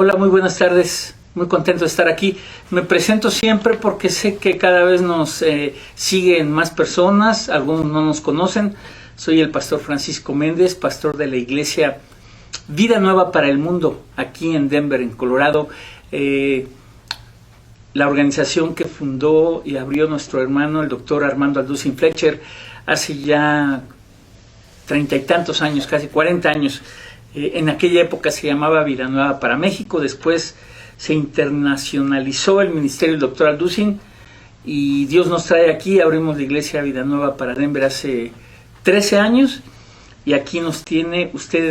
Hola, muy buenas tardes. Muy contento de estar aquí. Me presento siempre porque sé que cada vez nos siguen más personas, algunos no nos conocen. Soy el pastor Francisco Méndez, pastor de la iglesia Vida Nueva para el Mundo, aquí en Denver, en Colorado. La organización que fundó y abrió nuestro hermano, el doctor Armando Alducin Fletcher, hace ya 30 y tantos años, casi 40 años. En aquella época se llamaba Vida Nueva para México, después se internacionalizó el ministerio del doctor Alducin y Dios nos trae aquí. Abrimos la iglesia Vida Nueva para Denver hace 13 años y aquí nos tiene usted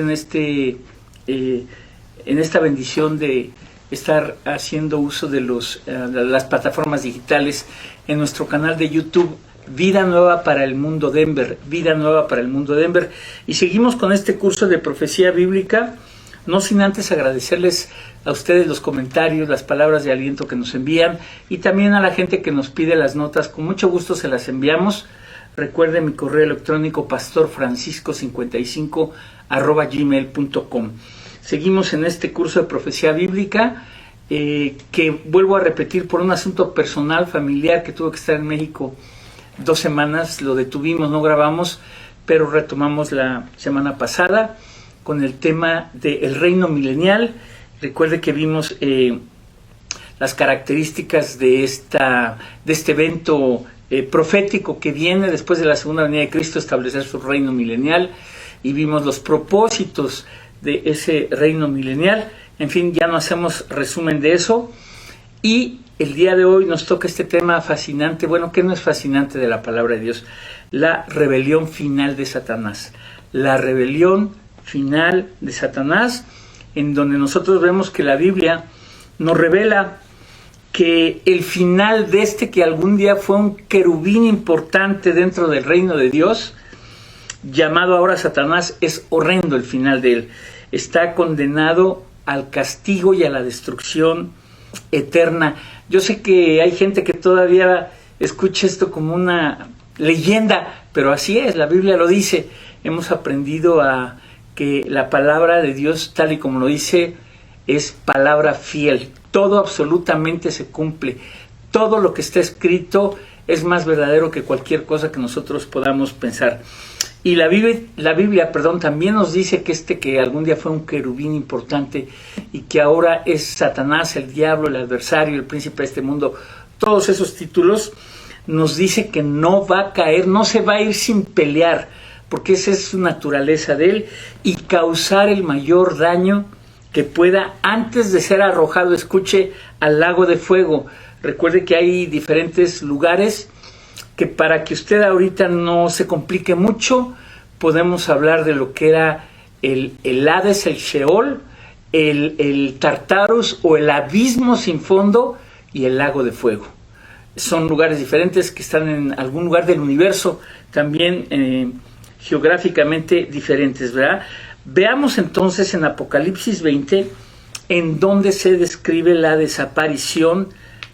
en esta bendición de estar haciendo uso de las plataformas digitales en nuestro canal de YouTube Vida Nueva para el Mundo Denver, Vida Nueva para el Mundo Denver. Y seguimos con este curso de profecía bíblica, no sin antes agradecerles a ustedes los comentarios, las palabras de aliento que nos envían y también a la gente que nos pide las notas. Con mucho gusto se las enviamos. Recuerde mi correo electrónico pastorfrancisco55@gmail.com. Seguimos en este curso de profecía bíblica que vuelvo a repetir por un asunto personal, familiar, que tuve que estar en México 2 semanas, lo detuvimos, no grabamos, pero retomamos la semana pasada con el tema del reino milenial. Recuerde que vimos las características de este evento profético que viene después de la segunda venida de Cristo, establecer su reino milenial, y vimos los propósitos de ese reino milenial. En fin, ya no hacemos resumen de eso. Y el día de hoy nos toca este tema fascinante, bueno, ¿qué no es fascinante de la palabra de Dios? La rebelión final de Satanás. La rebelión final de Satanás, en donde nosotros vemos que la Biblia nos revela que el final de que algún día fue un querubín importante dentro del reino de Dios, llamado ahora Satanás, es horrendo el final de él. Está condenado al castigo y a la destrucción eterna. Yo sé que hay gente que todavía escucha esto como una leyenda, pero así es, la Biblia lo dice. Hemos aprendido a que la palabra de Dios, tal y como lo dice, es palabra fiel. Todo absolutamente se cumple. Todo lo que está escrito es más verdadero que cualquier cosa que nosotros podamos pensar. Y la Biblia, también nos dice que algún día fue un querubín importante y que ahora es Satanás, el diablo, el adversario, el príncipe de este mundo. Todos esos títulos nos dice que no va a caer, no se va a ir sin pelear, porque esa es su naturaleza de él, y causar el mayor daño que pueda antes de ser arrojado, escuche, al lago de fuego. Recuerde que hay diferentes lugares que, para que usted ahorita no se complique mucho, podemos hablar de lo que era el Hades, el Sheol, el Tartarus o el abismo sin fondo y el lago de fuego. Son lugares diferentes que están en algún lugar del universo, también geográficamente diferentes, ¿verdad? Veamos entonces en Apocalipsis 20, en donde se describe la desaparición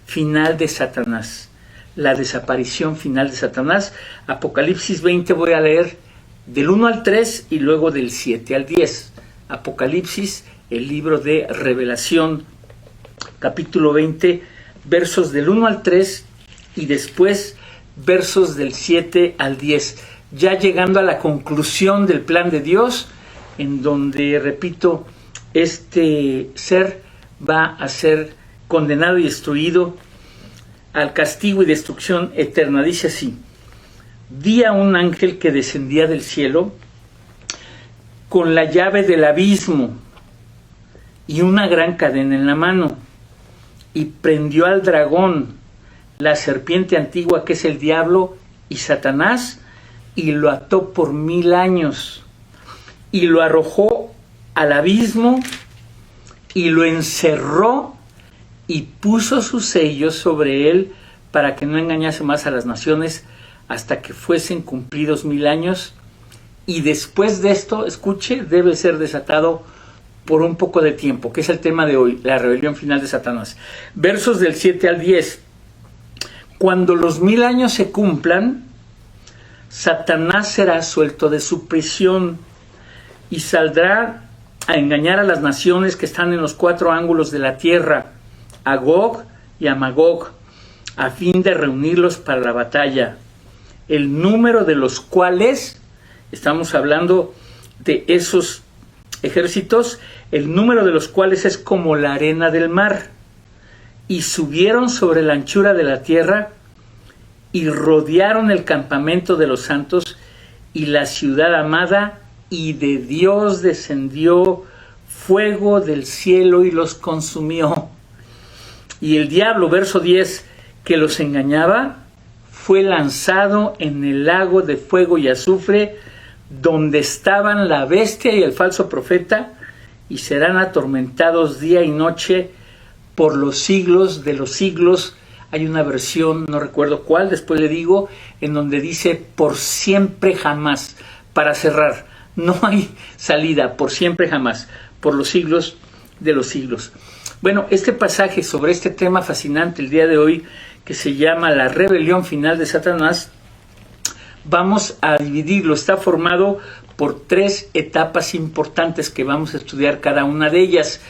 final de Satanás. La desaparición final de Satanás. Apocalipsis 20, voy a leer del 1 al 3 y luego del 7 al 10. Apocalipsis, el libro de Revelación, capítulo 20, versos del 1 al 3 y después versos del 7 al 10. Ya llegando a la conclusión del plan de Dios, en donde, repito, este ser va a ser condenado y destruido al castigo y destrucción eterna. Dice así: vi a un ángel que descendía del cielo con la llave del abismo y una gran cadena en la mano, y prendió al dragón, la serpiente antigua, que es el diablo y Satanás, y lo ató por 1000 años, y lo arrojó al abismo y lo encerró y puso sus sellos sobre él para que no engañase más a las naciones hasta que fuesen cumplidos 1000 años. Y después de esto, escuche, debe ser desatado por un poco de tiempo, que es el tema de hoy, la rebelión final de Satanás. Versos del 7 al 10. Cuando los 1000 años se cumplan, Satanás será suelto de su prisión y saldrá a engañar a las naciones que están en los 4 ángulos de la tierra, a Gog y a Magog, a fin de reunirlos para la batalla, el número de los cuales, estamos hablando de esos ejércitos, el número de los cuales es como la arena del mar, y subieron sobre la anchura de la tierra y rodearon el campamento de los santos y la ciudad amada, y de Dios descendió fuego del cielo y los consumió. Y el diablo, verso 10, que los engañaba, fue lanzado en el lago de fuego y azufre, donde estaban la bestia y el falso profeta, y serán atormentados día y noche por los siglos de los siglos. Hay una versión, no recuerdo cuál, después le digo, en donde dice por siempre jamás, para cerrar. No hay salida, por siempre jamás, por los siglos de los siglos. Bueno, este pasaje sobre este tema fascinante el día de hoy, que se llama la rebelión final de Satanás, vamos a dividirlo. Está formado por 3 etapas importantes que vamos a estudiar cada una de ellas.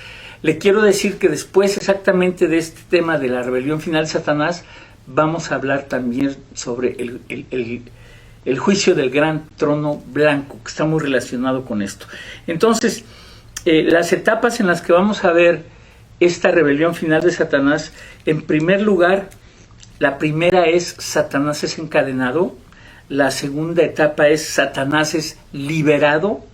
Le quiero decir que después exactamente de este tema de la rebelión final de Satanás, vamos a hablar también sobre el juicio del gran trono blanco, que está muy relacionado con esto. Entonces, las etapas en las que vamos a ver esta rebelión final de Satanás, en primer lugar, la primera es Satanás es encadenado, la segunda etapa es Satanás es liberado,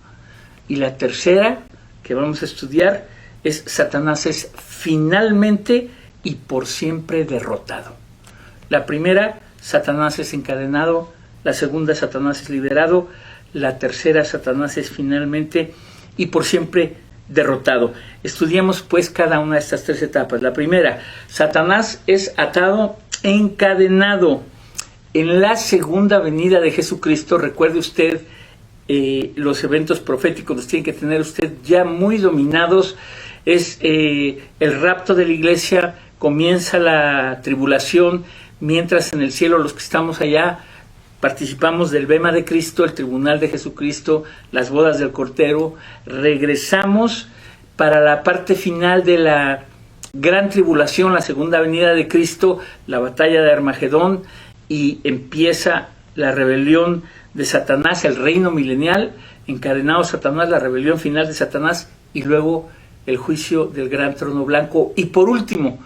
y la tercera que vamos a estudiar es Satanás es finalmente y por siempre derrotado. La primera, Satanás es encadenado; la segunda, Satanás es liberado; la tercera, Satanás es finalmente y por siempre derrotado. Estudiemos pues cada una de estas 3 etapas. La primera, Satanás es atado, encadenado. En la segunda venida de Jesucristo, recuerde usted, los eventos proféticos los tiene que tener usted ya muy dominados. Es el rapto de la iglesia, comienza la tribulación, mientras en el cielo los que estamos allá participamos del bema de Cristo, el tribunal de Jesucristo, las bodas del Cordero. Regresamos para la parte final de la gran tribulación, la segunda venida de Cristo, la batalla de Armagedón, y empieza la rebelión de Satanás, el reino milenial, encadenado Satanás, la rebelión final de Satanás, y luego el juicio del gran trono blanco, y por último,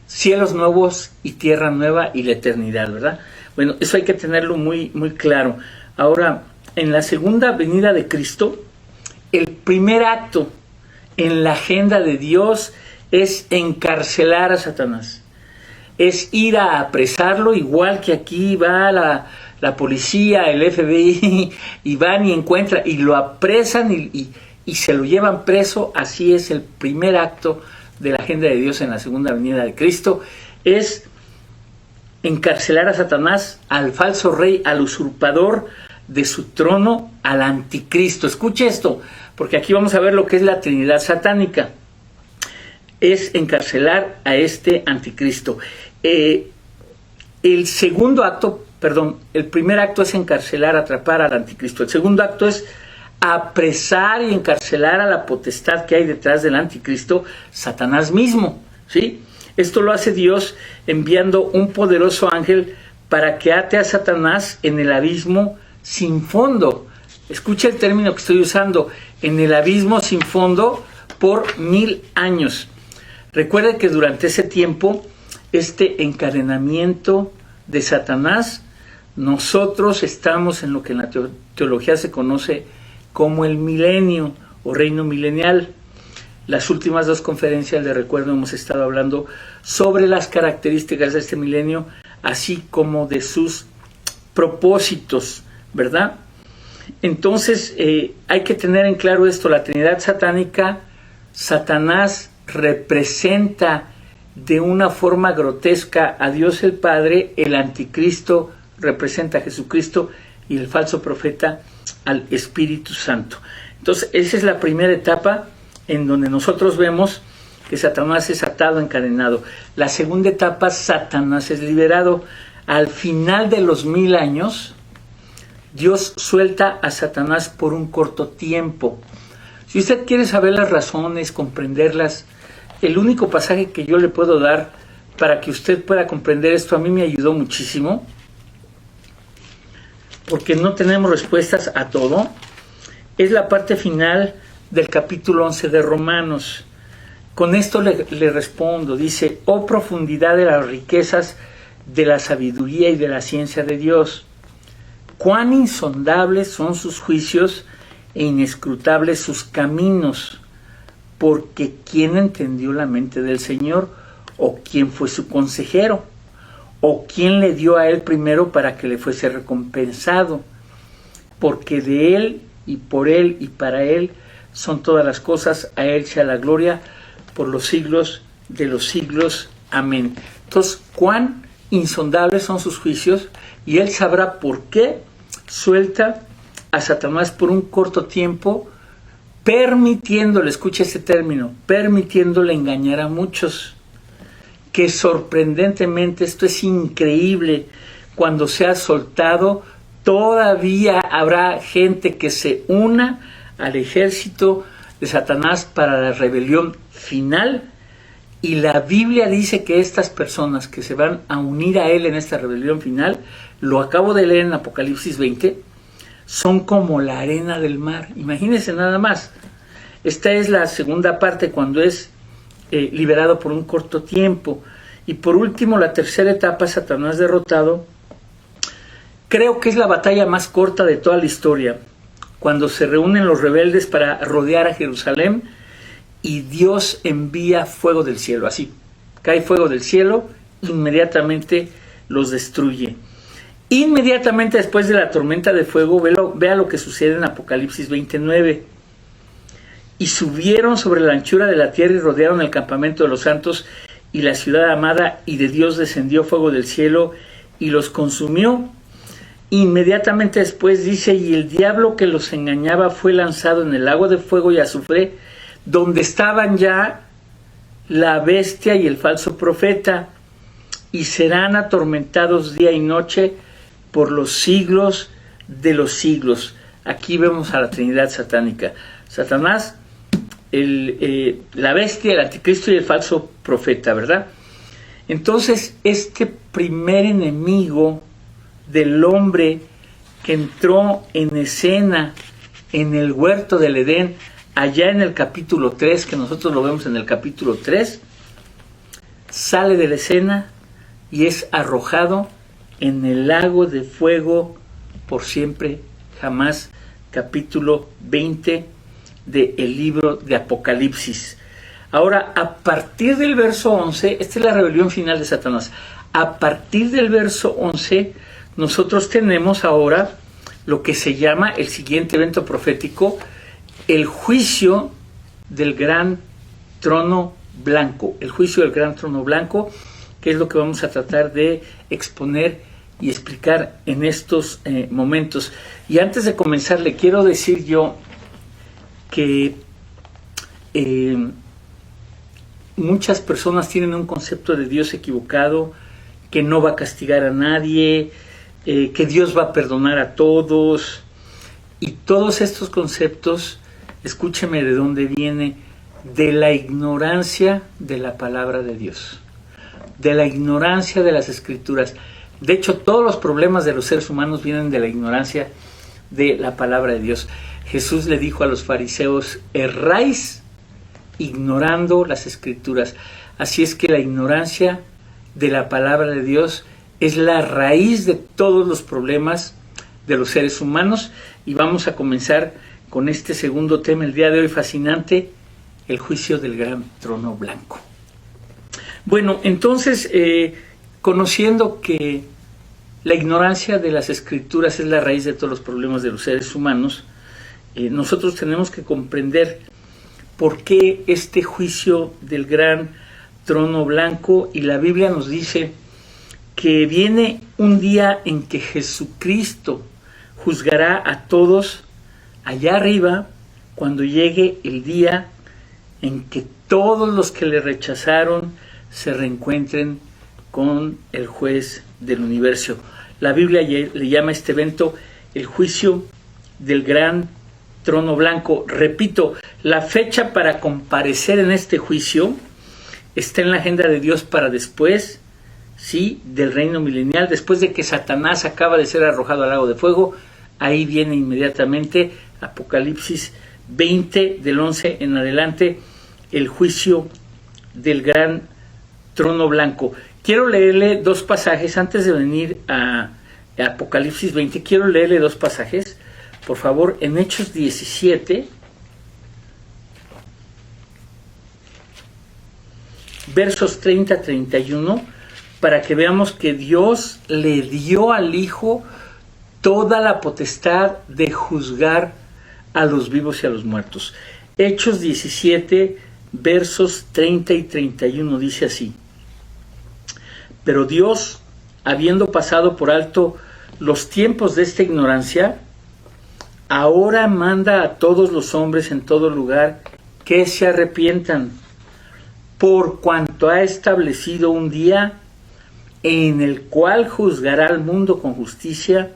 cielos nuevos y tierra nueva y la eternidad, ¿verdad? Bueno, eso hay que tenerlo muy, muy claro. Ahora, en la segunda venida de Cristo, el primer acto en la agenda de Dios es encarcelar a Satanás. Es ir a apresarlo, igual que aquí va la policía, el FBI, y van y encuentran, y lo apresan y se lo llevan preso. Así es el primer acto de la agenda de Dios en la segunda venida de Cristo, es encarcelar a Satanás, al falso rey, al usurpador de su trono, al anticristo. Escuche esto, porque aquí vamos a ver lo que es la Trinidad satánica. Es encarcelar a este anticristo. El primer acto es encarcelar, atrapar al anticristo. El segundo acto es apresar y encarcelar a la potestad que hay detrás del anticristo, Satanás mismo, ¿sí? Esto lo hace Dios enviando un poderoso ángel para que ate a Satanás en el abismo sin fondo. Escucha el término que estoy usando, en el abismo sin fondo por 1000 años. Recuerde que durante ese tiempo, este encadenamiento de Satanás, nosotros estamos en lo que en la teología se conoce como el milenio o reino milenial. Las últimas 2 conferencias, de recuerdo, hemos estado hablando sobre las características de este milenio, así como de sus propósitos, ¿verdad? Entonces, hay que tener en claro esto: la Trinidad satánica, Satanás representa de una forma grotesca a Dios el Padre, el anticristo representa a Jesucristo y el falso profeta al Espíritu Santo. Entonces, esa es la primera etapa en donde nosotros vemos que Satanás es atado, encadenado. La segunda etapa, Satanás es liberado. Al final de los 1000 años, Dios suelta a Satanás por un corto tiempo. Si usted quiere saber las razones, comprenderlas, el único pasaje que yo le puedo dar para que usted pueda comprender esto, a mí me ayudó muchísimo, porque no tenemos respuestas a todo, es la parte final del capítulo 11 de Romanos. Con esto le respondo, dice: oh profundidad de las riquezas de la sabiduría y de la ciencia de Dios, cuán insondables son sus juicios e inescrutables sus caminos, porque ¿quién entendió la mente del Señor? ¿O quién fue su consejero? ¿O quién le dio a él primero para que le fuese recompensado? Porque de él y por él y para él son todas las cosas, a él sea la gloria por los siglos de los siglos. Amén. Entonces, cuán insondables son sus juicios, y él sabrá por qué suelta a Satanás por un corto tiempo, permitiéndole, escuche este término, permitiéndole engañar a muchos. Que sorprendentemente, esto es increíble, cuando sea soltado, todavía habrá gente que se una al ejército de Satanás para la rebelión final, y la Biblia dice que estas personas que se van a unir a él en esta rebelión final, lo acabo de leer en Apocalipsis 20, son como la arena del mar. Imagínense nada más. Esta es la segunda parte, cuando es liberado por un corto tiempo. Y por último, la tercera etapa, Satanás derrotado. Creo que es la batalla más corta de toda la historia, cuando se reúnen los rebeldes para rodear a Jerusalén y Dios envía fuego del cielo. Así, cae fuego del cielo, inmediatamente los destruye. Inmediatamente después de la tormenta de fuego, vea lo que sucede en Apocalipsis 29. Y subieron sobre la anchura de la tierra y rodearon el campamento de los santos y la ciudad amada, y de Dios descendió fuego del cielo y los consumió. Inmediatamente después dice: y el diablo que los engañaba fue lanzado en el lago de fuego y azufre, donde estaban ya la bestia y el falso profeta, y serán atormentados día y noche por los siglos de los siglos. Aquí vemos a la Trinidad satánica: Satanás, la bestia, el anticristo y el falso profeta, ¿verdad? Entonces, este primer enemigo del hombre que entró en escena en el huerto del Edén, allá en el capítulo 3, que nosotros lo vemos en el capítulo 3, sale de la escena y es arrojado en el lago de fuego por siempre, jamás. Capítulo 20 del libro de Apocalipsis. Ahora, a partir del verso 11, esta es la rebelión final de Satanás. A partir del verso 11, nosotros tenemos ahora lo que se llama el siguiente evento profético: el juicio del gran trono blanco. El juicio del gran trono blanco, que es lo que vamos a tratar de exponer y explicar en estos momentos. Y antes de comenzar, le quiero decir yo que muchas personas tienen un concepto de Dios equivocado, que no va a castigar a nadie, que Dios va a perdonar a todos. Y todos estos conceptos, escúcheme de dónde viene: de la ignorancia de la palabra de Dios, de la ignorancia de las Escrituras. De hecho, todos los problemas de los seres humanos vienen de la ignorancia de la palabra de Dios. Jesús le dijo a los fariseos: erráis ignorando las Escrituras. Así es que la ignorancia de la palabra de Dios es la raíz de todos los problemas de los seres humanos. Y vamos a comenzar con este segundo tema el día de hoy, fascinante: el juicio del gran trono blanco. Bueno, entonces, conociendo que la ignorancia de las Escrituras es la raíz de todos los problemas de los seres humanos, nosotros tenemos que comprender por qué este juicio del gran trono blanco. Y la Biblia nos dice que viene un día en que Jesucristo juzgará a todos allá arriba, cuando llegue el día en que todos los que le rechazaron se reencuentren con el juez del universo. La Biblia le llama a este evento el juicio del gran trono blanco. Repito, La fecha para comparecer en este juicio está en la agenda de Dios para después, sí, del reino milenial, después de que Satanás acaba de ser arrojado al lago de fuego. Ahí viene inmediatamente Apocalipsis 20, del 11 en adelante, el juicio del gran trono blanco. Quiero leerle dos pasajes antes de venir a Apocalipsis 20. Quiero leerle dos pasajes, por favor, en Hechos 17, versos 30 a 31, para que veamos que Dios le dio al Hijo toda la potestad de juzgar a los vivos y a los muertos. Hechos 17, versos 30 y 31, dice así: pero Dios, habiendo pasado por alto los tiempos de esta ignorancia, ahora manda a todos los hombres en todo lugar que se arrepientan, por cuanto ha establecido un día en el cual juzgará al mundo con justicia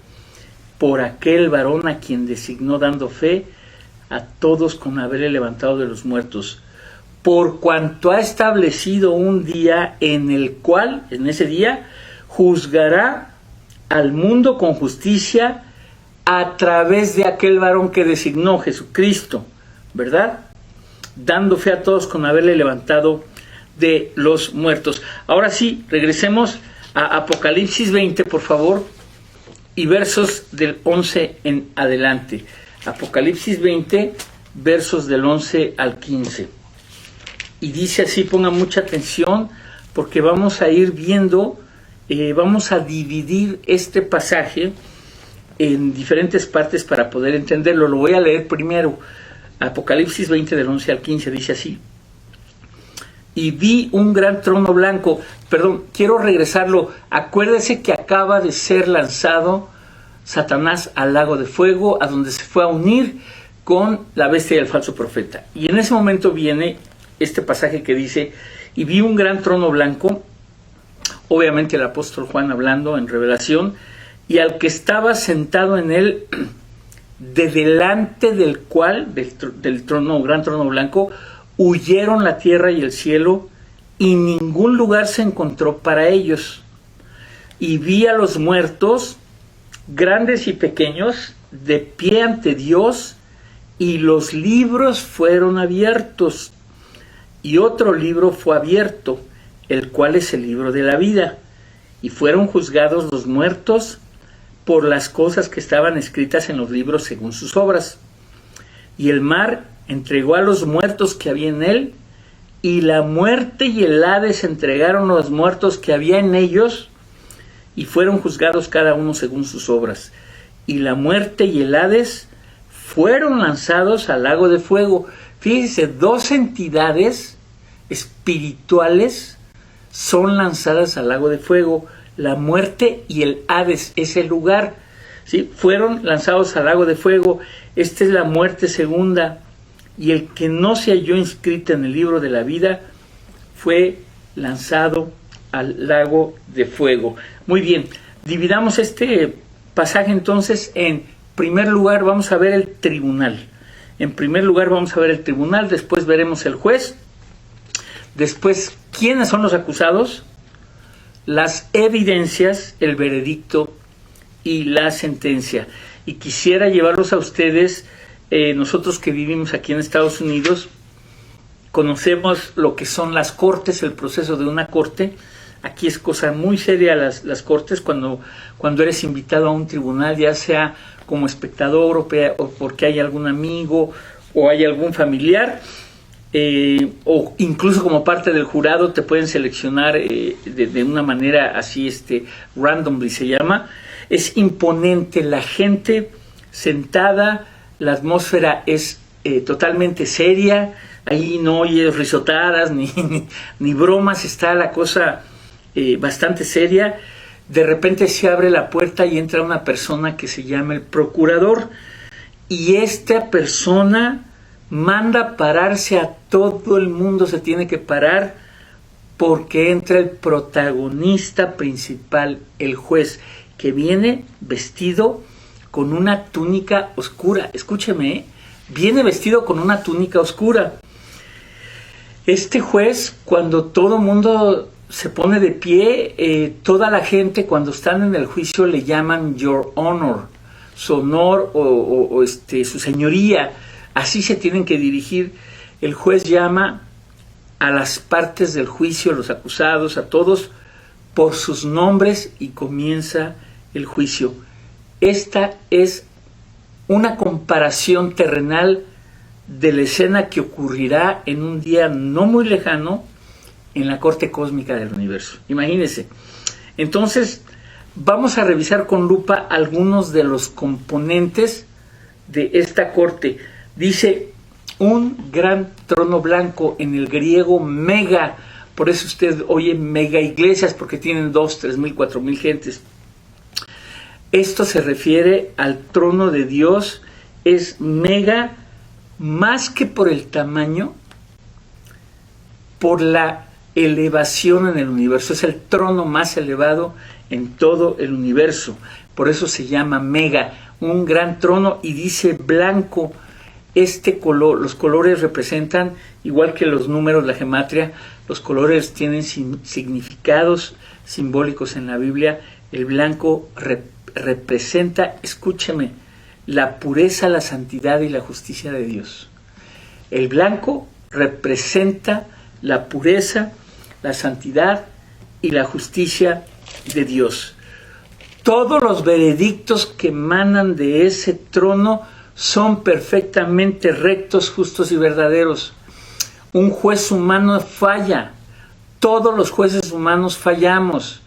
por aquel varón a quien designó, dando fe a todos con haberle levantado de los muertos. Por cuanto ha establecido un día en el cual, en ese día, juzgará al mundo con justicia a través de aquel varón que designó, Jesucristo, ¿verdad? Dando fe a todos con haberle levantado de los muertos. Ahora sí, regresemos a Apocalipsis 20, por favor, y versos del 11 en adelante. Apocalipsis 20, versos del 11 al 15. Y dice así, pongan mucha atención, porque vamos a ir viendo, vamos a dividir este pasaje en diferentes partes para poder entenderlo. Lo voy a leer primero. Apocalipsis 20, del 11 al 15, dice así: y vi un gran trono blanco. Perdón, quiero regresarlo. Acuérdese que acaba de ser lanzado Satanás al lago de fuego, a donde se fue a unir con la bestia y el falso profeta. Y en ese momento viene este pasaje que dice: y vi un gran trono blanco, obviamente el apóstol Juan hablando en Revelación, y al que estaba sentado en él, de delante del cual, del trono, gran trono blanco, huyeron la tierra y el cielo, y ningún lugar se encontró para ellos. Y vi a los muertos, grandes y pequeños, de pie ante Dios, y los libros fueron abiertos. Y otro libro fue abierto, el cual es el libro de la vida. Y fueron juzgados los muertos por las cosas que estaban escritas en los libros según sus obras. Y el mar entregó a los muertos que había en él, y la muerte y el Hades entregaron a los muertos que había en ellos, y fueron juzgados cada uno según sus obras. Y la muerte y el Hades fueron lanzados al lago de fuego. Fíjense, dos entidades espirituales son lanzadas al lago de fuego. La muerte y el Hades, ese lugar, ¿sí? Fueron lanzados al lago de fuego. Esta es la muerte segunda. Y el que no se halló inscrito en el libro de la vida fue lanzado al lago de fuego. Muy bien, dividamos este pasaje entonces. En primer lugar vamos a ver el tribunal. En primer lugar vamos a ver el tribunal, después veremos el juez, después quiénes son los acusados, las evidencias, el veredicto y la sentencia. Y quisiera llevarlos a ustedes, nosotros que vivimos aquí en Estados Unidos, conocemos lo que son las cortes, el proceso de una corte. Aquí es cosa muy seria las cortes, cuando eres invitado a un tribunal, ya sea como espectador o porque hay algún amigo o hay algún familiar, o incluso como parte del jurado te pueden seleccionar de una manera así, randomly se llama. Es imponente, la gente sentada, la atmósfera es totalmente seria, ahí no oyes risotadas ni bromas, está la cosa bastante seria. De repente se abre la puerta y entra una persona que se llama el procurador, y esta persona manda pararse a todo el mundo, se tiene que parar porque entra el protagonista principal, el juez, que viene vestido con una túnica oscura. Escúcheme, viene vestido con una túnica oscura. Este juez, cuando todo mundo se pone de pie, toda la gente cuando están en el juicio le llaman Your Honor, su honor o su señoría. Así se tienen que dirigir. El juez llama a las partes del juicio, a los acusados, a todos, por sus nombres y comienza el juicio. Esta es una comparación terrenal de la escena que ocurrirá en un día no muy lejano en la corte cósmica del universo. Imagínense. Entonces, vamos a revisar con lupa algunos de los componentes de esta corte. Dice, un gran trono blanco, en el griego mega, por eso usted oye mega iglesias, porque tienen 2, 3,000, 4,000 gentes. Esto se refiere al trono de Dios, es mega, más que por el tamaño, por la elevación en el universo. Es el trono más elevado en todo el universo. Por eso se llama mega, un gran trono, y dice blanco. Este color, los colores representan, igual que los números, la gematria, los colores tienen significados simbólicos en la Biblia. El blanco representa, escúcheme, la pureza, la santidad y la justicia de Dios. El blanco representa la pureza, la santidad y la justicia de Dios. Todos los veredictos que emanan de ese trono son perfectamente rectos, justos y verdaderos. Un juez humano falla. Todos los jueces humanos fallamos.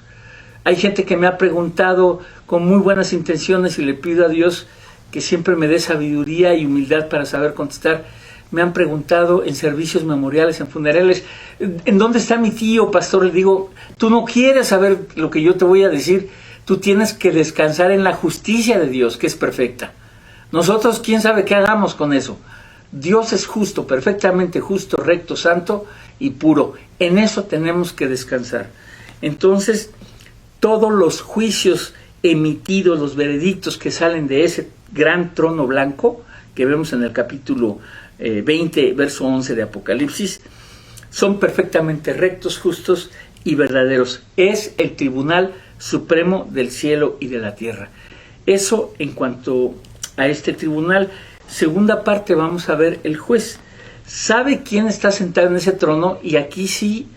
Hay gente que me ha preguntado con muy buenas intenciones y le pido a Dios que siempre me dé sabiduría y humildad para saber contestar. Me han preguntado en servicios memoriales, en funerales, ¿en dónde está mi tío, pastor? Le digo, tú no quieres saber lo que yo te voy a decir. Tú tienes que descansar en la justicia de Dios, que es perfecta. Nosotros, quién sabe qué hagamos con eso. Dios es justo, perfectamente justo, recto, santo y puro. En eso tenemos que descansar. Entonces, todos los juicios emitidos, los veredictos que salen de ese gran trono blanco, que vemos en el capítulo 20, verso 11 de Apocalipsis, son perfectamente rectos, justos y verdaderos. Es el tribunal supremo del cielo y de la tierra. Eso en cuanto a este tribunal. Segunda parte, vamos a ver el juez. ¿Sabe quién está sentado en ese trono? Y aquí sí,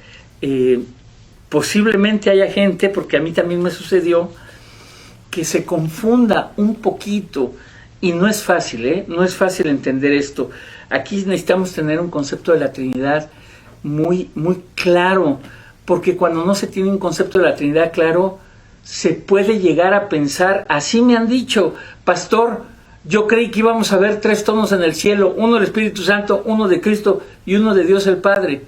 posiblemente haya gente, porque a mí también me sucedió, que se confunda un poquito. Y no es fácil, no es fácil entender esto. Aquí necesitamos tener un concepto de la Trinidad muy, muy claro, porque cuando no se tiene un concepto de la Trinidad claro, se puede llegar a pensar, así me han dicho, pastor, yo creí que íbamos a ver 3 tronos en el cielo, uno del Espíritu Santo, uno de Cristo y uno de Dios el Padre.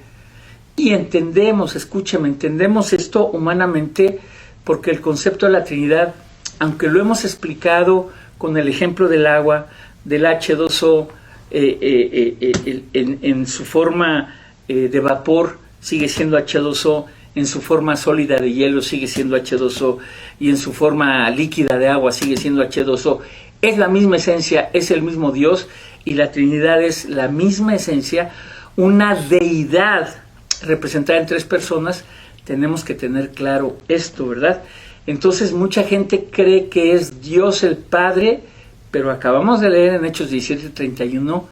Y entendemos, escúchame, entendemos esto humanamente, porque el concepto de la Trinidad, aunque lo hemos explicado con el ejemplo del agua, del H2O, en su forma de vapor sigue siendo H2O, en su forma sólida de hielo sigue siendo H2O, y en su forma líquida de agua sigue siendo H2O. Es la misma esencia, es el mismo Dios, y la Trinidad es la misma esencia, una deidad representada en 3 personas. Tenemos que tener claro esto, ¿verdad? Entonces mucha gente cree que es Dios el Padre, pero acabamos de leer en Hechos 17:31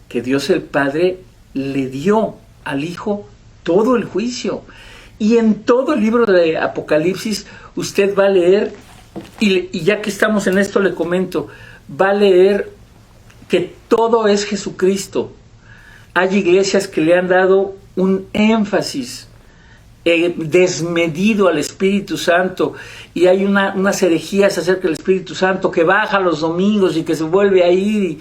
que Dios el Padre le dio al Hijo todo el juicio. Y en todo el libro de Apocalipsis usted va a leer, y ya que estamos en esto le comento, va a leer que todo es Jesucristo. Hay iglesias que le han dado un énfasis desmedido al Espíritu Santo, y hay unas herejías acerca del Espíritu Santo, que baja los domingos y que se vuelve a ir,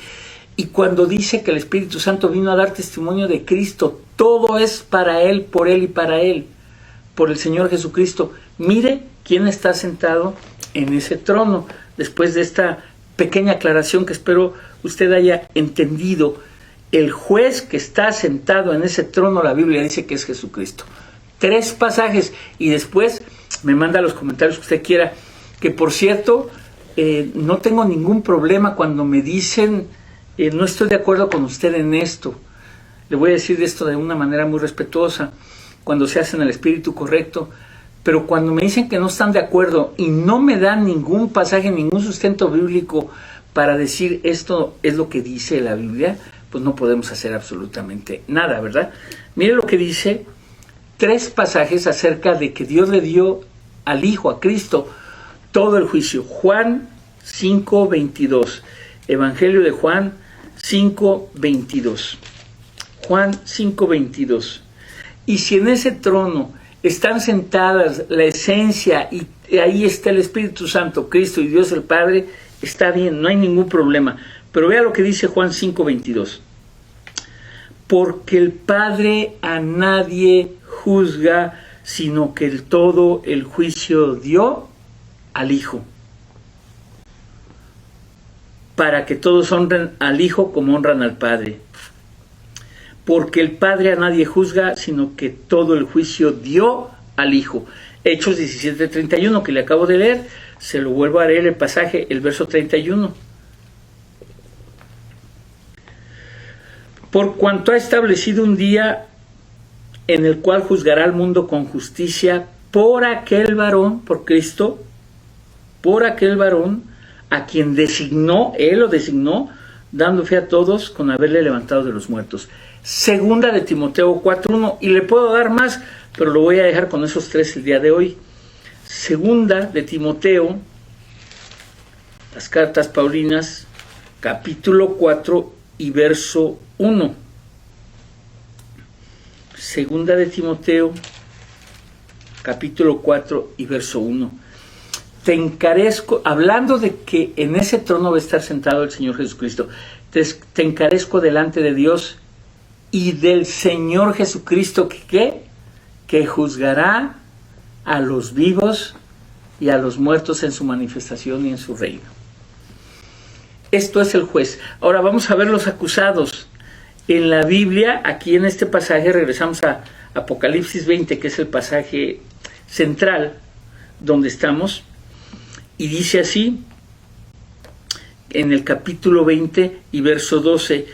y cuando dice que el Espíritu Santo vino a dar testimonio de Cristo, todo es para Él, por Él y para Él, por el Señor Jesucristo. Mire quién está sentado en ese trono. Después de esta pequeña aclaración que espero usted haya entendido, el juez que está sentado en ese trono, la Biblia dice que es Jesucristo. 3 pasajes, y después me manda los comentarios que usted quiera, que por cierto, no tengo ningún problema cuando me dicen no estoy de acuerdo con usted en esto. Le voy a decir esto de una manera muy respetuosa, cuando se hace en el espíritu correcto, pero cuando me dicen que no están de acuerdo y no me dan ningún pasaje, ningún sustento bíblico para decir esto es lo que dice la Biblia, pues no podemos hacer absolutamente nada, ¿verdad? Mire lo que dice 3 pasajes acerca de que Dios le dio al Hijo, a Cristo, todo el juicio. Juan 5:22, Evangelio de Juan 5:22. Juan 5:22. Y si en ese trono están sentadas la esencia y ahí está el Espíritu Santo, Cristo y Dios el Padre, está bien, no hay ningún problema. Pero vea lo que dice Juan 5:22. Porque el Padre a nadie juzga, sino que todo el juicio dio al Hijo, para que todos honren al Hijo como honran al Padre. Porque el Padre a nadie juzga, sino que todo el juicio dio al Hijo. Hechos 17:31, que le acabo de leer, se lo vuelvo a leer el pasaje, el verso 31. Por cuanto ha establecido un día en el cual juzgará al mundo con justicia por aquel varón, por Cristo, por aquel varón a quien designó, él lo designó, dando fe a todos con haberle levantado de los muertos. Segunda de Timoteo 4:1, y le puedo dar más, pero lo voy a dejar con esos 3 el día de hoy. Segunda de Timoteo, las cartas paulinas, capítulo 4 y verso 1. Segunda de Timoteo, capítulo 4 y verso 1. Te encarezco, hablando de que en ese trono va a estar sentado el Señor Jesucristo, te encarezco delante de Dios y del Señor Jesucristo, que juzgará a los vivos y a los muertos en su manifestación y en su reino. Esto es el juez. Ahora vamos a ver los acusados. En la Biblia, aquí en este pasaje, regresamos a Apocalipsis 20, que es el pasaje central donde estamos, y dice así, en el capítulo 20 y verso 12,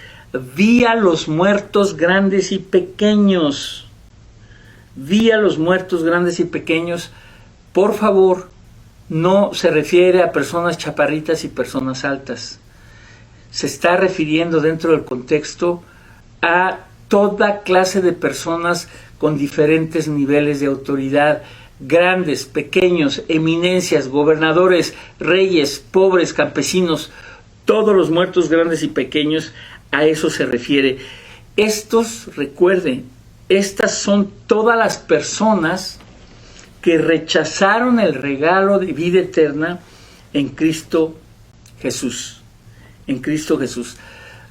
vi a los muertos grandes y pequeños. Vi a los muertos grandes y pequeños. Por favor, no se refiere a personas chaparritas y personas altas. Se está refiriendo dentro del contexto a toda clase de personas con diferentes niveles de autoridad, grandes, pequeños, eminencias, gobernadores, reyes, pobres, campesinos, todos los muertos grandes y pequeños, a eso se refiere. Estos, recuerden, estas son todas las personas que rechazaron el regalo de vida eterna en Cristo Jesús. En Cristo Jesús.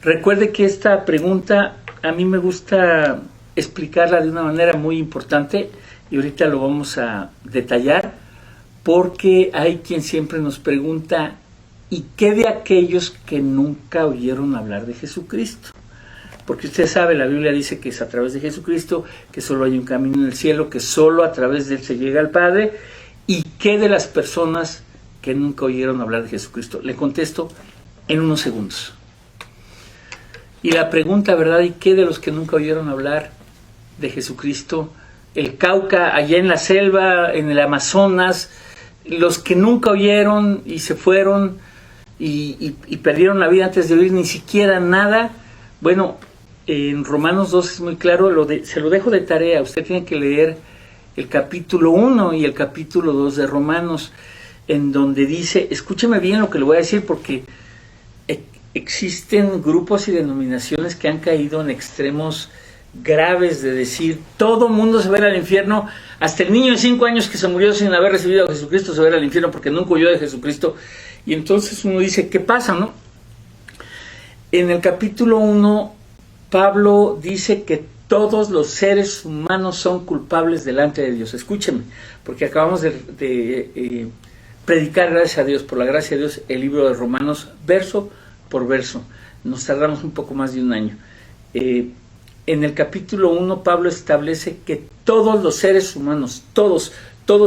Recuerde que esta pregunta a mí me gusta explicarla de una manera muy importante y ahorita lo vamos a detallar, porque hay quien siempre nos pregunta, ¿y qué de aquellos que nunca oyeron hablar de Jesucristo? Porque usted sabe, la Biblia dice que es a través de Jesucristo, que solo hay un camino en el cielo, que solo a través de él se llega al Padre. ¿Y qué de las personas que nunca oyeron hablar de Jesucristo? Le contesto en unos segundos. Y la pregunta, ¿verdad? ¿Y qué de los que nunca oyeron hablar de Jesucristo? El Cauca, allá en la selva, en el Amazonas, los que nunca oyeron y se fueron y perdieron la vida antes de oír ni siquiera nada. Bueno, en Romanos 2 es muy claro, se lo dejo de tarea. Usted tiene que leer el capítulo 1 y el capítulo 2 de Romanos, en donde dice, escúcheme bien lo que le voy a decir, porque existen grupos y denominaciones que han caído en extremos graves de decir, todo mundo se va a ir al infierno, hasta el niño de 5 años que se murió sin haber recibido a Jesucristo se va a ir al infierno porque nunca oyó de Jesucristo. Y entonces uno dice, ¿qué pasa, no? En el capítulo 1, Pablo dice que todos los seres humanos son culpables delante de Dios. Escúcheme, porque acabamos de predicar, gracias a Dios, por la gracia de Dios, el libro de Romanos, verso por verso. Nos tardamos un poco más de un año. En el capítulo 1, Pablo establece que todos los seres humanos, todos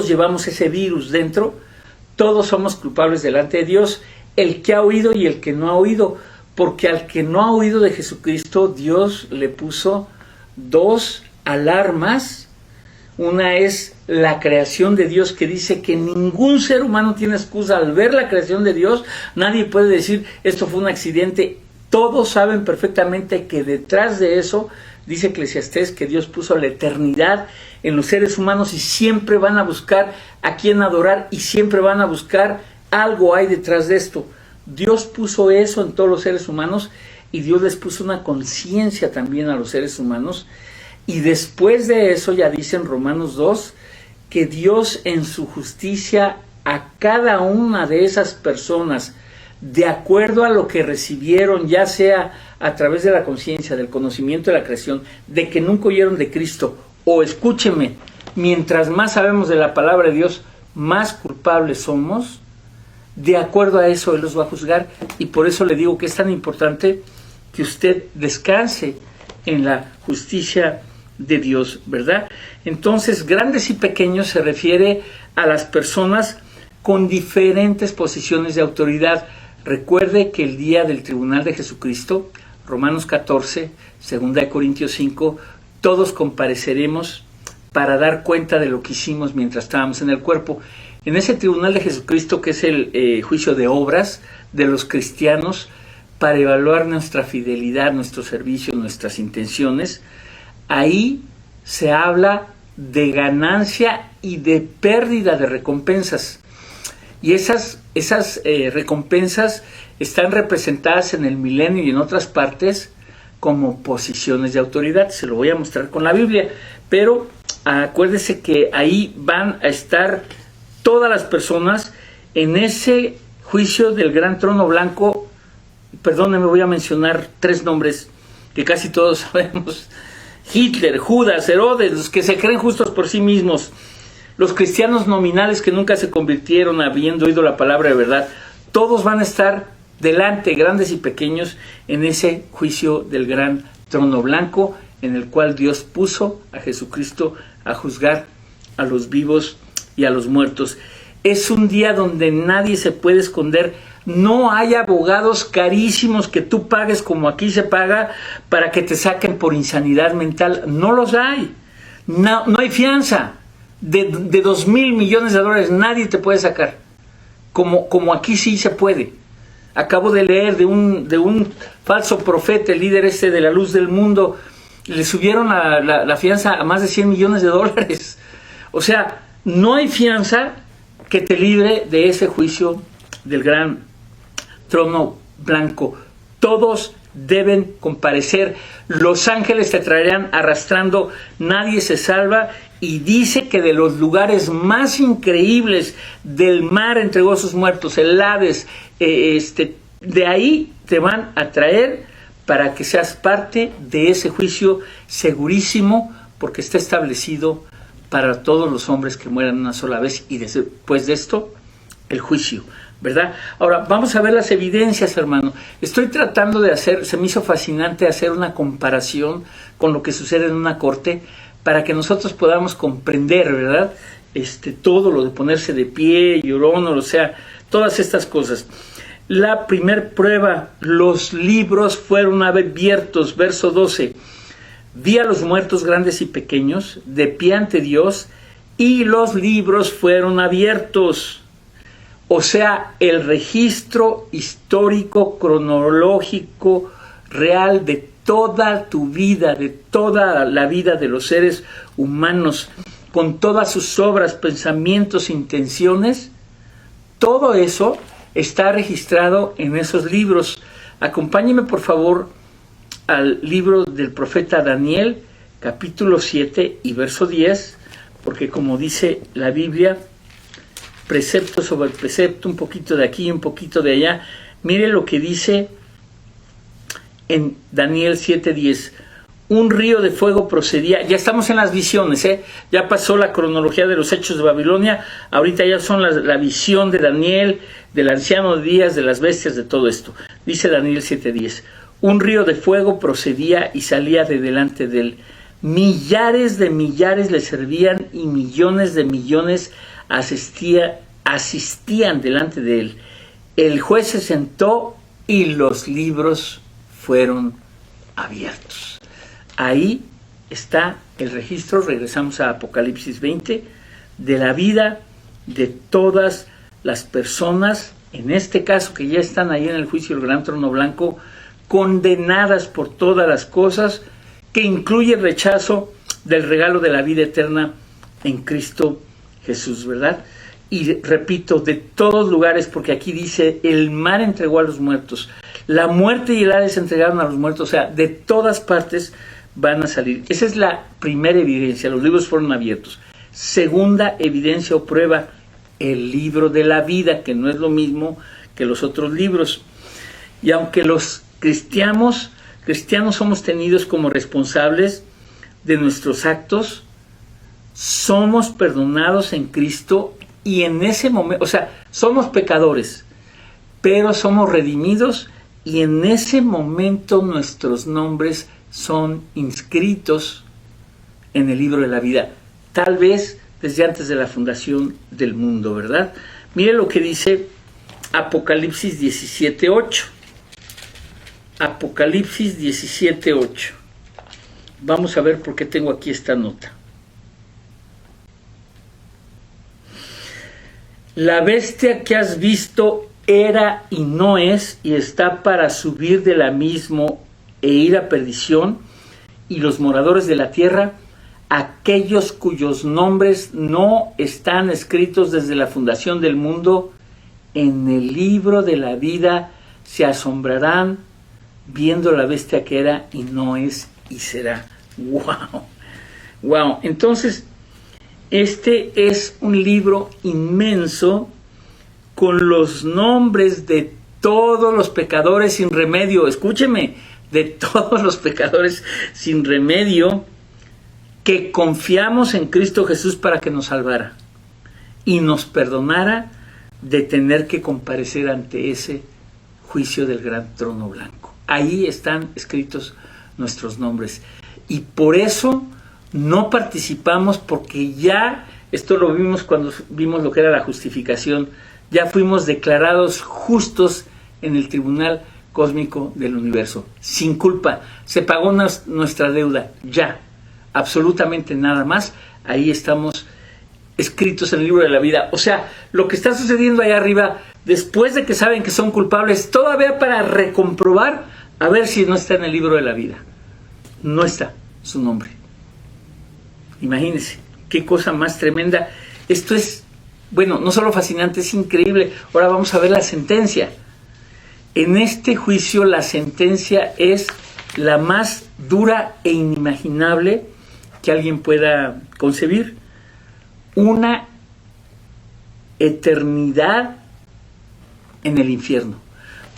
llevamos ese virus dentro, todos somos culpables delante de Dios, el que ha oído y el que no ha oído, Porque al que no ha oído de Jesucristo, Dios le puso dos alarmas. Una es la creación de Dios, que dice que ningún ser humano tiene excusa al ver la creación de Dios. Nadie puede decir esto fue un accidente. Todos saben perfectamente que detrás de eso, dice Eclesiastés, que Dios puso la eternidad en los seres humanos y siempre van a buscar a quién adorar y siempre van a buscar algo hay detrás de esto. Dios puso eso en todos los seres humanos y Dios les puso una conciencia también a los seres humanos. Y después de eso, ya dice en Romanos 2, que Dios en su justicia a cada una de esas personas, de acuerdo a lo que recibieron, ya sea a través de la conciencia, del conocimiento de la creación, de que nunca oyeron de Cristo, o escúcheme, mientras más sabemos de la palabra de Dios, más culpables somos. De acuerdo a eso Él los va a juzgar, y por eso le digo que es tan importante que usted descanse en la justicia de Dios, ¿verdad? Entonces, grandes y pequeños se refiere a las personas con diferentes posiciones de autoridad. Recuerde que el día del tribunal de Jesucristo, Romanos 14, 2 Corintios 5, todos compareceremos para dar cuenta de lo que hicimos mientras estábamos en el cuerpo. En ese tribunal de Jesucristo, que es el juicio de obras de los cristianos, para evaluar nuestra fidelidad, nuestro servicio, nuestras intenciones, ahí se habla de ganancia y de pérdida de recompensas. Y esas recompensas están representadas en el milenio y en otras partes como posiciones de autoridad. Se lo voy a mostrar con la Biblia, pero acuérdese que ahí van a estar todas las personas en ese juicio del gran trono blanco. Perdónenme, voy a mencionar 3 nombres que casi todos sabemos: Hitler, Judas, Herodes, los que se creen justos por sí mismos, los cristianos nominales que nunca se convirtieron habiendo oído la palabra de verdad. Todos van a estar delante, grandes y pequeños, en ese juicio del gran trono blanco, en el cual Dios puso a Jesucristo a juzgar a los vivos y a los muertos. Es un día donde nadie se puede esconder. No hay abogados carísimos que tú pagues como aquí se paga para que te saquen por insanidad mental. No los hay. No hay fianza de 2,000 millones de dólares. Nadie te puede sacar. Como aquí sí se puede. Acabo de leer de un falso profeta, el líder de la luz del mundo. Le subieron la fianza a más de 100 millones de dólares. O sea, no hay fianza que te libre de ese juicio del gran trono blanco. Todos deben comparecer. Los ángeles te traerán arrastrando. Nadie se salva. Y dice que de los lugares más increíbles del mar entregó a sus muertos, el Hades, de ahí te van a traer para que seas parte de ese juicio segurísimo, porque está establecido para todos los hombres que mueran una sola vez, y después de esto, el juicio, ¿verdad? Ahora, vamos a ver las evidencias, hermano. Estoy tratando de se me hizo fascinante hacer una comparación con lo que sucede en una corte, para que nosotros podamos comprender, ¿verdad? Todo lo de ponerse de pie, llorón, o sea, todas estas cosas. La primer prueba: los libros fueron abiertos, verso 12. Vi a los muertos grandes y pequeños, de pie ante Dios, y los libros fueron abiertos. O sea, el registro histórico, cronológico, real de toda tu vida, de toda la vida de los seres humanos, con todas sus obras, pensamientos, intenciones, todo eso está registrado en esos libros. Acompáñeme, por favor, al libro del profeta Daniel, capítulo 7 y verso 10, porque como dice la Biblia, precepto sobre precepto, un poquito de aquí, un poquito de allá. Mire lo que dice en Daniel 7:10. Un río de fuego procedía. Ya estamos en las visiones, ya pasó la cronología de los hechos de Babilonia. Ahorita ya son la visión de Daniel, del anciano de días, de las bestias, de todo esto. Dice Daniel 7:10. Un río de fuego procedía y salía de delante de él. Millares de millares le servían y millones de millones asistían delante de él. El juez se sentó y los libros fueron abiertos. Ahí está el registro, regresamos a Apocalipsis 20, de la vida de todas las personas, en este caso que ya están ahí en el juicio del gran trono blanco, condenadas por todas las cosas, que incluye el rechazo del regalo de la vida eterna en Cristo Jesús, ¿verdad? Y repito, de todos lugares, porque aquí dice, el mar entregó a los muertos, la muerte y el Hades entregaron a los muertos, o sea, de todas partes van a salir. Esa es la primera evidencia, los libros fueron abiertos. Segunda evidencia o prueba, el libro de la vida, que no es lo mismo que los otros libros. Y aunque los cristianos somos tenidos como responsables de nuestros actos, somos perdonados en Cristo y en ese momento, o sea, somos pecadores, pero somos redimidos y en ese momento nuestros nombres son inscritos en el libro de la vida, tal vez desde antes de la fundación del mundo, ¿verdad? Mire lo que dice Apocalipsis 17:8. Apocalipsis 17:8. Vamos a ver por qué tengo aquí esta nota. La bestia que has visto era y no es, y está para subir del abismo e ir a perdición, y los moradores de la tierra, aquellos cuyos nombres no están escritos desde la fundación del mundo, en el libro de la vida se asombrarán viendo la bestia que era y no es y será. ¡Wow! ¡Wow! Entonces, este es un libro inmenso con los nombres de todos los pecadores sin remedio. Escúcheme, de todos los pecadores sin remedio que confiamos en Cristo Jesús para que nos salvara y nos perdonara de tener que comparecer ante ese juicio del gran trono blanco. Ahí están escritos nuestros nombres. Y por eso no participamos, porque ya, esto lo vimos cuando vimos lo que era la justificación, ya fuimos declarados justos en el tribunal cósmico del universo, sin culpa. Se pagó nuestra deuda, ya, absolutamente nada más. Ahí estamos escritos en el libro de la vida. O sea, lo que está sucediendo allá arriba, después de que saben que son culpables, todavía para recomprobar, a ver si no está en el libro de la vida. No está su nombre. Imagínense, qué cosa más tremenda. Esto es, bueno, no solo fascinante, es increíble. Ahora vamos a ver la sentencia. En este juicio la sentencia es la más dura e inimaginable que alguien pueda concebir. Una eternidad en el infierno.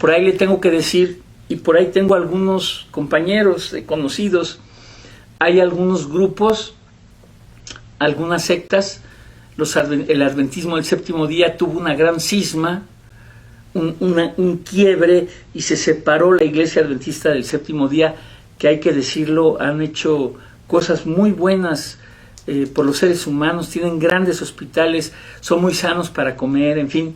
Por ahí le tengo que decir, y por ahí tengo algunos compañeros conocidos, hay algunos grupos, algunas sectas, el adventismo del séptimo día tuvo una gran cisma, un quiebre, y se separó la iglesia adventista del séptimo día, que hay que decirlo, han hecho cosas muy buenas por los seres humanos, tienen grandes hospitales, son muy sanos para comer, en fin,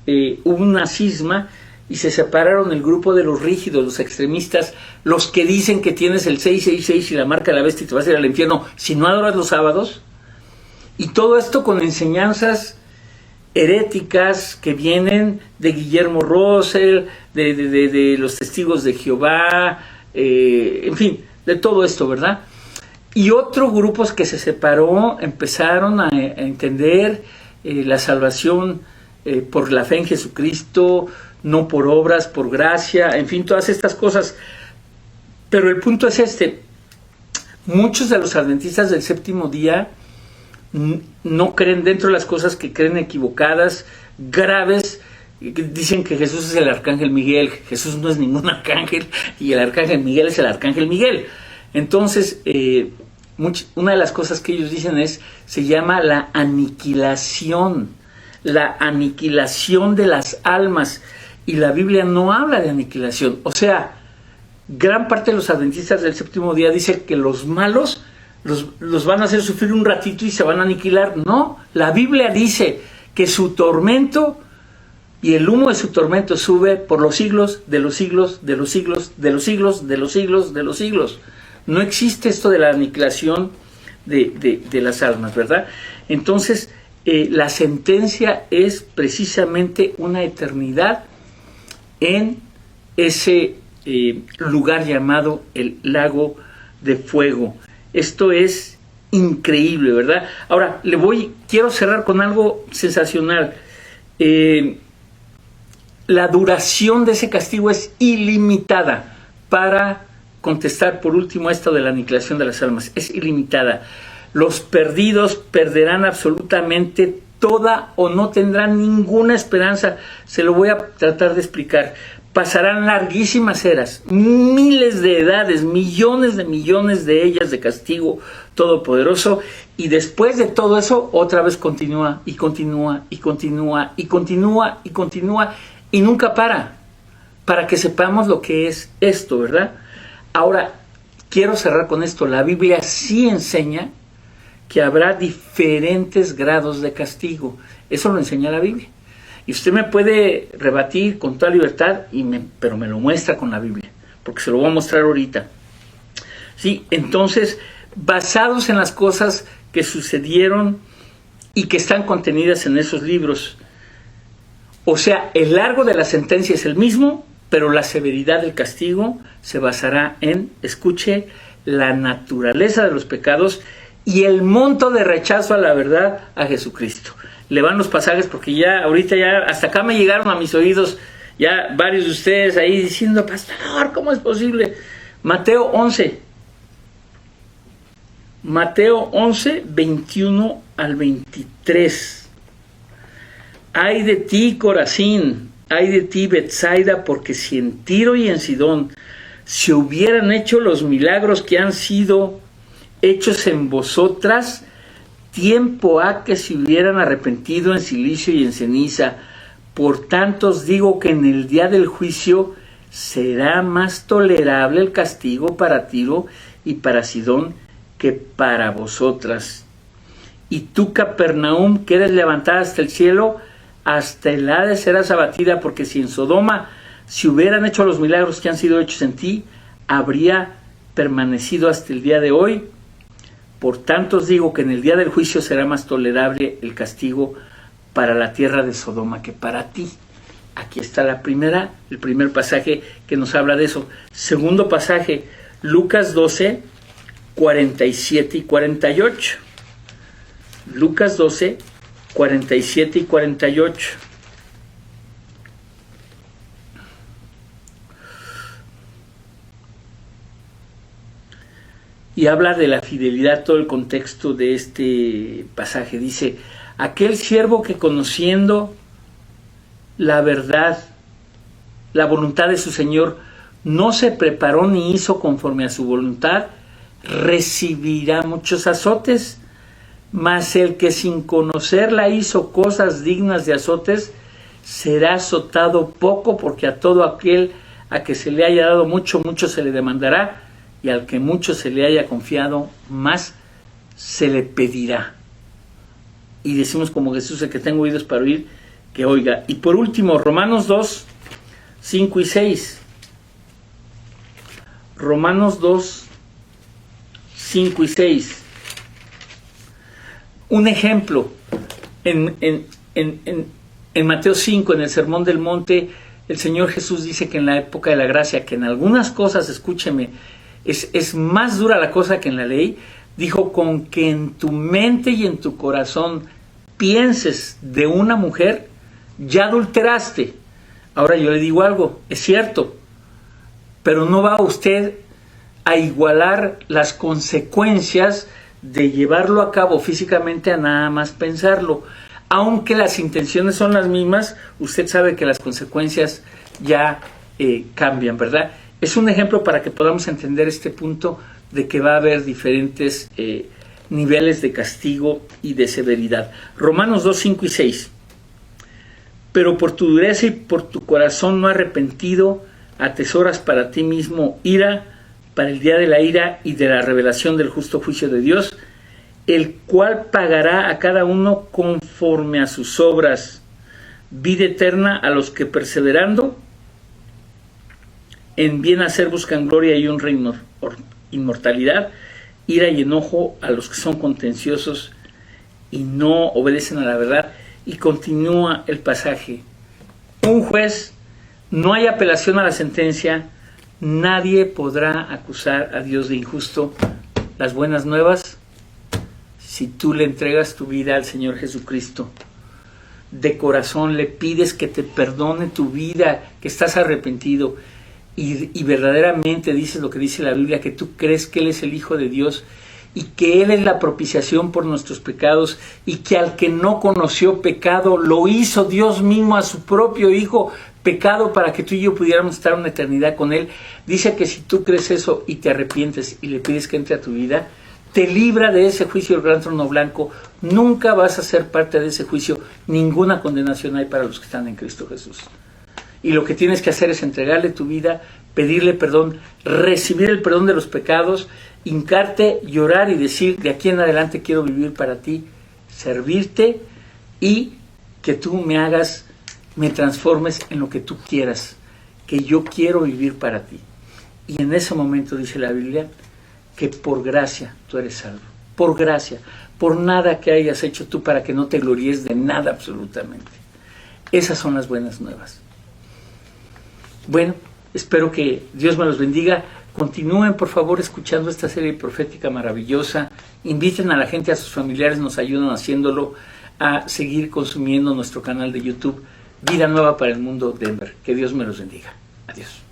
hubo una cisma y se separaron el grupo de los rígidos, los extremistas, los que dicen que tienes el 666 y la marca de la bestia y te vas a ir al infierno si no adoras los sábados, y todo esto con enseñanzas heréticas que vienen de Guillermo Russell, de los testigos de Jehová, en fin, de todo esto, ¿verdad? Y otros grupos que se separó empezaron a entender la salvación por la fe en Jesucristo, no por obras, por gracia, en fin, todas estas cosas. Pero el punto es este: muchos de los adventistas del séptimo día no creen, dentro de las cosas que creen equivocadas, graves, dicen que Jesús es el arcángel Miguel. Jesús no es ningún arcángel, y el arcángel Miguel es el arcángel Miguel. Entonces, una de las cosas que ellos dicen se llama la aniquilación de las almas, y la Biblia no habla de aniquilación. O sea, gran parte de los adventistas del séptimo día dicen que los malos los van a hacer sufrir un ratito y se van a aniquilar. No, la Biblia dice que su tormento y el humo de su tormento sube por los siglos de los siglos, de los siglos, de los siglos, de los siglos, de los siglos. No existe esto de la aniquilación de las almas, ¿verdad? Entonces, la sentencia es precisamente una eternidad en ese lugar llamado el lago de fuego. Esto es increíble, ¿verdad? Ahora, quiero cerrar con algo sensacional. La duración de ese castigo es ilimitada. Para contestar por último esto de la aniquilación de las almas, es ilimitada. Los perdidos perderán absolutamente toda o no tendrán ninguna esperanza. Se lo voy a tratar de explicar. Pasarán larguísimas eras, miles de edades, millones de ellas de castigo todopoderoso, y después de todo eso otra vez continúa y continúa y continúa y continúa y continúa y nunca para que sepamos lo que es esto, ¿verdad? Ahora, quiero cerrar con esto. La Biblia sí enseña que habrá diferentes grados de castigo. Eso lo enseña la Biblia. Y usted me puede rebatir con toda libertad, pero me lo muestra con la Biblia, porque se lo voy a mostrar ahorita. Sí, entonces, basados en las cosas que sucedieron y que están contenidas en esos libros. O sea, el largo de la sentencia es el mismo, pero la severidad del castigo se basará en, escuche, la naturaleza de los pecados y el monto de rechazo a la verdad a Jesucristo. Le van los pasajes porque ya, ahorita ya, hasta acá me llegaron a mis oídos ya varios de ustedes ahí diciendo, pastor, ¿cómo es posible? Mateo 11, 21 al 23. Ay de ti, Corazín, ay de ti, Betsaida, porque si en Tiro y en Sidón se hubieran hecho los milagros que han sido hechos en vosotras, tiempo ha que se hubieran arrepentido en silicio y en ceniza. Por tanto os digo que en el día del juicio será más tolerable el castigo para Tiro y para Sidón que para vosotras. Y tú, Capernaum, que eres levantada hasta el cielo, hasta el Hades serás abatida, porque si en Sodoma se hubieran hecho los milagros que han sido hechos en ti, habría permanecido hasta el día de hoy. Por tanto os digo que en el día del juicio será más tolerable el castigo para la tierra de Sodoma que para ti. Aquí está el primer pasaje que nos habla de eso. Segundo pasaje, Lucas 12, 47 y 48. Lucas 12, 47 y 48. Y habla de la fidelidad, todo el contexto de este pasaje. Dice, aquel siervo que conociendo la verdad, la voluntad de su Señor, no se preparó ni hizo conforme a su voluntad, recibirá muchos azotes. Mas el que sin conocerla hizo cosas dignas de azotes, será azotado poco, porque a todo aquel a que se le haya dado mucho, mucho se le demandará, y al que mucho se le haya confiado, más se le pedirá. Y decimos como Jesús, el que tenga oídos para oír, que oiga. Y por último, Romanos 2, 5 y 6. Romanos 2, 5 y 6. Un ejemplo, en Mateo 5, en el Sermón del Monte, el Señor Jesús dice que en la época de la gracia, que en algunas cosas, escúcheme, es más dura la cosa que en la ley. Dijo, con que en tu mente y en tu corazón pienses de una mujer, ya adulteraste. Ahora yo le digo algo, es cierto, pero no va usted a igualar las consecuencias de llevarlo a cabo físicamente a nada más pensarlo. Aunque las intenciones son las mismas, usted sabe que las consecuencias ya cambian, ¿verdad? Es un ejemplo para que podamos entender este punto de que va a haber diferentes niveles de castigo y de severidad. Romanos 2, 5 y 6. Pero por tu dureza y por tu corazón no arrepentido, atesoras para ti mismo ira, para el día de la ira y de la revelación del justo juicio de Dios, el cual pagará a cada uno conforme a sus obras. vida eterna a los que perseverando en bien hacer buscan gloria y honra, inmortalidad, ira y enojo a los que son contenciosos y no obedecen a la verdad. Y continúa el pasaje. Un juez, no hay apelación a la sentencia, nadie podrá acusar a Dios de injusto. Las buenas nuevas, si tú le entregas tu vida al Señor Jesucristo, de corazón le pides que te perdone tu vida, que estás arrepentido, y verdaderamente dices lo que dice la Biblia, que tú crees que Él es el Hijo de Dios y que Él es la propiciación por nuestros pecados, y que al que no conoció pecado lo hizo Dios mismo a su propio Hijo pecado para que tú y yo pudiéramos estar una eternidad con Él. Dice que si tú crees eso y te arrepientes y le pides que entre a tu vida, te libra de ese juicio del gran trono blanco. Nunca vas a ser parte de ese juicio. Ninguna condenación hay para los que están en Cristo Jesús. Y lo que tienes que hacer es entregarle tu vida, pedirle perdón, recibir el perdón de los pecados, hincarte, llorar y decir: de aquí en adelante quiero vivir para ti, servirte, y que tú me transformes en lo que tú quieras, que yo quiero vivir para ti. Y en ese momento dice la Biblia que por gracia tú eres salvo. Por gracia, por nada que hayas hecho tú para que no te gloríes de nada absolutamente. Esas son las buenas nuevas. Bueno, espero que Dios me los bendiga. Continúen, por favor, escuchando esta serie profética maravillosa. Inviten a la gente, a sus familiares, nos ayudan haciéndolo, a seguir consumiendo nuestro canal de YouTube, Vida Nueva para el Mundo Denver. Que Dios me los bendiga. Adiós.